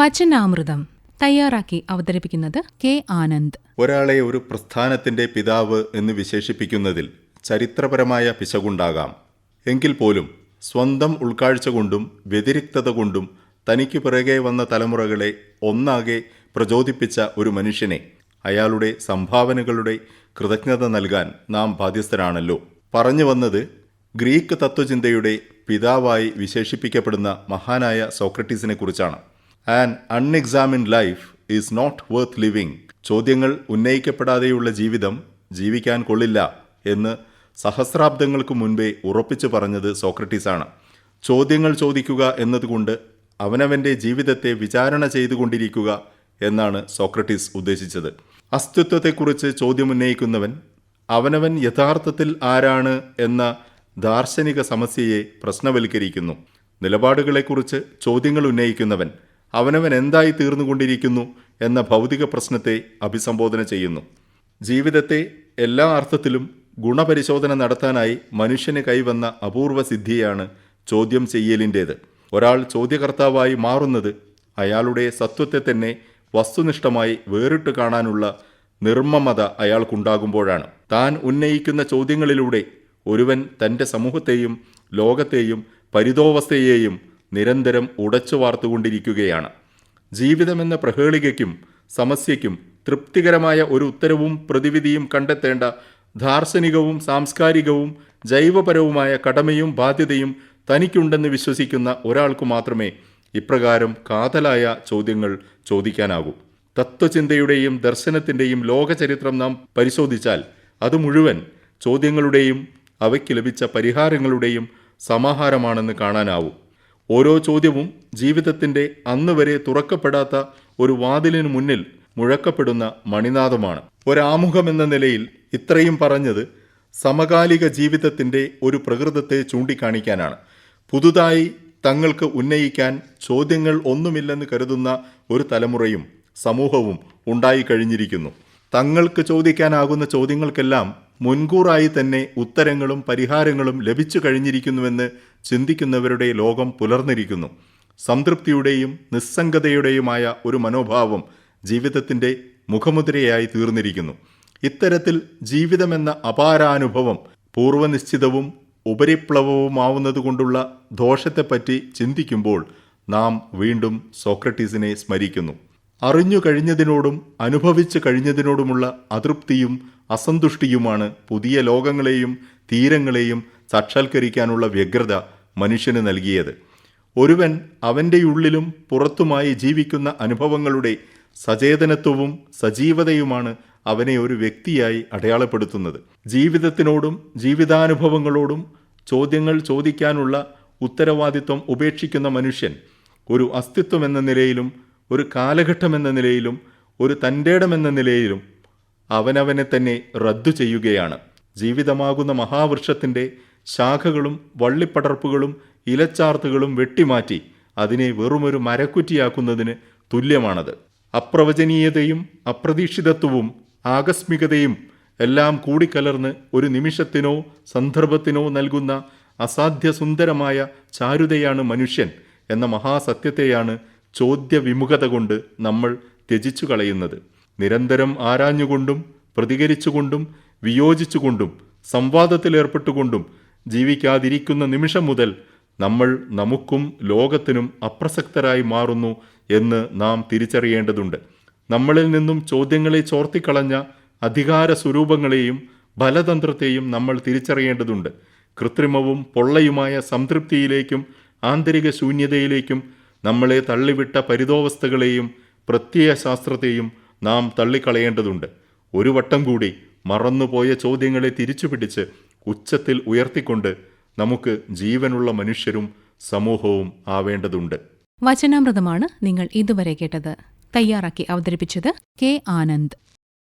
വചനാമൃതം തയ്യാറാക്കി അവതരിപ്പിക്കുന്നത് കെ ആനന്ദ്. ഒരാളെ ഒരു പ്രസ്ഥാനത്തിന്റെ പിതാവ് എന്ന് വിശേഷിപ്പിക്കുന്നതിൽ ചരിത്രപരമായ പിശകുണ്ടാകാം. എങ്കിൽ പോലും സ്വന്തം ഉൾക്കാഴ്ച കൊണ്ടും വ്യതിരിക്തത കൊണ്ടും തനിക്ക് പിറകെ വന്ന തലമുറകളെ ഒന്നാകെ പ്രചോദിപ്പിച്ച ഒരു മനുഷ്യനെ അയാളുടെ സംഭാവനകളുടെ കൃതജ്ഞത നൽകാൻ നാം ബാധ്യസ്ഥരാണല്ലോ. പറഞ്ഞു വന്നത് ഗ്രീക്ക് തത്വചിന്തയുടെ പിതാവായി വിശേഷിപ്പിക്കപ്പെടുന്ന മഹാനായ സോക്രട്ടീസിനെ കുറിച്ചാണ്. An unexamined life is not worth living. ചോദ്യങ്ങൾ ഉന്നയിക്കപ്പെടാതെയുള്ള ജീവിതം ജീവിക്കാൻ കൊള്ളില്ല എന്ന് സഹസ്രാബ്ദങ്ങൾക്ക് മുൻപേ ഉറപ്പിച്ചു പറഞ്ഞത് സോക്രട്ടീസാണ്. ചോദ്യങ്ങൾ ചോദിക്കുക എന്നതുകൊണ്ട് അവനവൻ്റെ ജീവിതത്തെ വിചാരണ ചെയ്തുകൊണ്ടിരിക്കുക എന്നാണ് സോക്രട്ടീസ് ഉദ്ദേശിച്ചത്. അസ്തിത്വത്തെക്കുറിച്ച് ചോദ്യമുന്നയിക്കുന്നവൻ അവനവൻ യഥാർത്ഥത്തിൽ ആരാണ് എന്ന ദാർശനിക സമസ്യയെ പ്രശ്നവൽക്കരിക്കുന്നു. നിലപാടുകളെക്കുറിച്ച് ചോദ്യങ്ങൾ ഉന്നയിക്കുന്നവൻ അവനവൻ എന്തായി തീർന്നുകൊണ്ടിരിക്കുന്നു എന്ന ഭൗതിക പ്രശ്നത്തെ അഭിസംബോധന ചെയ്യുന്നു. ജീവിതത്തെ എല്ലാ അർത്ഥത്തിലും ഗുണപരിശോധന നടത്താനായി മനുഷ്യന് കൈവന്ന അപൂർവ സിദ്ധിയാണ് ചോദ്യം ചെയ്യലിൻ്റേത്. ഒരാൾ ചോദ്യകർത്താവായി മാറുന്നത് അയാളുടെ സത്വത്തെ തന്നെ വസ്തുനിഷ്ഠമായി വേറിട്ട് കാണാനുള്ള നിർമ്മമത അയാൾക്കുണ്ടാകുമ്പോഴാണ്. താൻ ഉന്നയിക്കുന്ന ചോദ്യങ്ങളിലൂടെ ഒരുവൻ തൻ്റെ സമൂഹത്തെയും ലോകത്തെയും പരിതോവസ്ഥയെയും നിരന്തരം ഉടച്ചു വാർത്തുകൊണ്ടിരിക്കുകയാണ്. ജീവിതമെന്ന പ്രഹേളികയ്ക്കും സമസ്യയ്ക്കും തൃപ്തികരമായ ഒരു ഉത്തരവും പ്രതിവിധിയും കണ്ടെത്തേണ്ട ദാർശനികവും സാംസ്കാരികവും ജൈവപരവുമായ കടമയും ബാധ്യതയും തനിക്കുണ്ടെന്ന് വിശ്വസിക്കുന്ന ഒരാൾക്ക് മാത്രമേ ഇപ്രകാരം കാതലായ ചോദ്യങ്ങൾ ചോദിക്കാനാകൂ. തത്വചിന്തയുടെയും ദർശനത്തിൻ്റെയും ലോകചരിത്രം നാം പരിശോധിച്ചാൽ അത് മുഴുവൻ ചോദ്യങ്ങളുടെയും അവയ്ക്ക് ലഭിച്ച പരിഹാരങ്ങളുടെയും സമാഹാരമാണെന്ന് കാണാനാവും. ഓരോ ചോദ്യവും ജീവിതത്തിൻ്റെ അന്നുവരെ തുറക്കപ്പെടാത്ത ഒരു വാതിലിന് മുന്നിൽ മുഴക്കപ്പെടുന്ന മണിനാദമാണ്. ഒരാമുഖമെന്ന നിലയിൽ ഇത്രയും പറഞ്ഞത് സമകാലിക ജീവിതത്തിൻ്റെ ഒരു പ്രകൃതത്തെ ചൂണ്ടിക്കാണിക്കാനാണ്. പുതുതായി തങ്ങൾക്ക് ഉന്നയിക്കാൻ ചോദ്യങ്ങൾ ഒന്നുമില്ലെന്ന് കരുതുന്ന ഒരു തലമുറയും സമൂഹവും ഉണ്ടായിക്കഴിഞ്ഞിരിക്കുന്നു. തങ്ങൾക്ക് ചോദിക്കാനാകുന്ന ചോദ്യങ്ങൾക്കെല്ലാം മുൻകൂറായി തന്നെ ഉത്തരങ്ങളും പരിഹാരങ്ങളും ലഭിച്ചു കഴിഞ്ഞിരിക്കുന്നുവെന്ന് ചിന്തിക്കുന്നവരുടെ ലോകം പുലർന്നിരിക്കുന്നു. സംതൃപ്തിയുടെയും നിസ്സംഗതയുടെയുമായ ഒരു മനോഭാവം ജീവിതത്തിൻ്റെ മുഖമുദ്രയായി തീർന്നിരിക്കുന്നു. ഇത്തരത്തിൽ ജീവിതമെന്ന അപാരാനുഭവം പൂർവ്വനിശ്ചിതവും ഉപരിപ്ലവവുമാവുന്നതുകൊണ്ടുള്ള ദോഷത്തെപ്പറ്റി ചിന്തിക്കുമ്പോൾ നാം വീണ്ടും സോക്രട്ടീസിനെ സ്മരിക്കുന്നു. അറിഞ്ഞു കഴിഞ്ഞതിനോടും അനുഭവിച്ചു കഴിഞ്ഞതിനോടുമുള്ള അതൃപ്തിയും അസന്തുഷ്ടിയുമാണ് പുതിയ ലോകങ്ങളെയും തീരങ്ങളെയും സാക്ഷാത്കരിക്കാനുള്ള വ്യഗ്രത മനുഷ്യന് നൽകിയത്. ഒരുവൻ അവൻ്റെ ഉള്ളിലും പുറത്തുമായി ജീവിക്കുന്ന അനുഭവങ്ങളുടെ സചേതനത്വവും സജീവതയുമാണ് അവനെ ഒരു വ്യക്തിയായി അടയാളപ്പെടുത്തുന്നത്. ജീവിതത്തിനോടും ജീവിതാനുഭവങ്ങളോടും ചോദ്യങ്ങൾ ചോദിക്കാനുള്ള ഉത്തരവാദിത്വം ഉപേക്ഷിക്കുന്ന മനുഷ്യൻ ഒരു അസ്തിത്വമെന്ന നിലയിലും ഒരു കാലഘട്ടമെന്ന നിലയിലും ഒരു തൻ്റെടമെന്ന നിലയിലും അവനവനെ തന്നെ റദ്ദു ചെയ്യുകയാണ്. ജീവിതമാകുന്ന മഹാവൃക്ഷത്തിൻ്റെ ശാഖകളും വള്ളിപ്പടർപ്പുകളും ഇലച്ചാർത്തുകളും വെട്ടിമാറ്റി അതിനെ വെറുമൊരു മരക്കുറ്റിയാക്കുന്നതിന് തുല്യമാണത്. അപ്രവചനീയതയും അപ്രതീക്ഷിതത്വവും ആകസ്മികതയും എല്ലാം കൂടിക്കലർന്ന് ഒരു നിമിഷത്തിനോ സന്ദർഭത്തിനോ നൽകുന്ന അസാധ്യസുന്ദരമായ ചാരുതയാണ് മനുഷ്യൻ എന്ന മഹാസത്യത്തെയാണ് ചോദ്യവിമുഖത കൊണ്ട് നമ്മൾ ത്യജിച്ചു കളയുന്നത്. നിരന്തരം ആരാഞ്ഞുകൊണ്ടും പ്രതികരിച്ചുകൊണ്ടും വിയോജിച്ചുകൊണ്ടും സംവാദത്തിലേർപ്പെട്ടുകൊണ്ടും ജീവിക്കാതിരിക്കുന്ന നിമിഷം മുതൽ നമ്മൾ നമുക്കും ലോകത്തിനും അപ്രസക്തരായി മാറുന്നു എന്ന് നാം തിരിച്ചറിയേണ്ടതുണ്ട്. നമ്മളിൽ നിന്നും ചോദ്യങ്ങളെ ചോർത്തിക്കളഞ്ഞ അധികാര സ്വരൂപങ്ങളെയും ബലതന്ത്രത്തെയും നമ്മൾ തിരിച്ചറിയേണ്ടതുണ്ട്. കൃത്രിമവും പൊള്ളയുമായ സംതൃപ്തിയിലേക്കും ആന്തരിക ശൂന്യതയിലേക്കും നമ്മളെ തള്ളിവിട്ട പരിതോവസ്ഥകളെയും പ്രത്യയശാസ്ത്രത്തെയും നാം തള്ളിക്കളയേണ്ടതുണ്ട്. ഒരു വട്ടം കൂടി മറന്നുപോയ ചോദ്യങ്ങളെ തിരിച്ചുപിടിച്ച് ഉച്ചത്തിൽ ഉയർത്തിക്കൊണ്ട് നമുക്ക് ജീവനുള്ള മനുഷ്യരും സമൂഹവും ആവേണ്ടതുണ്ട്. വചനാമൃതമാണ് നിങ്ങൾ ഇതുവരെ കേട്ടത്. തയ്യാറാക്കി അവതരിപ്പിച്ചത് കെ ആനന്ദ്.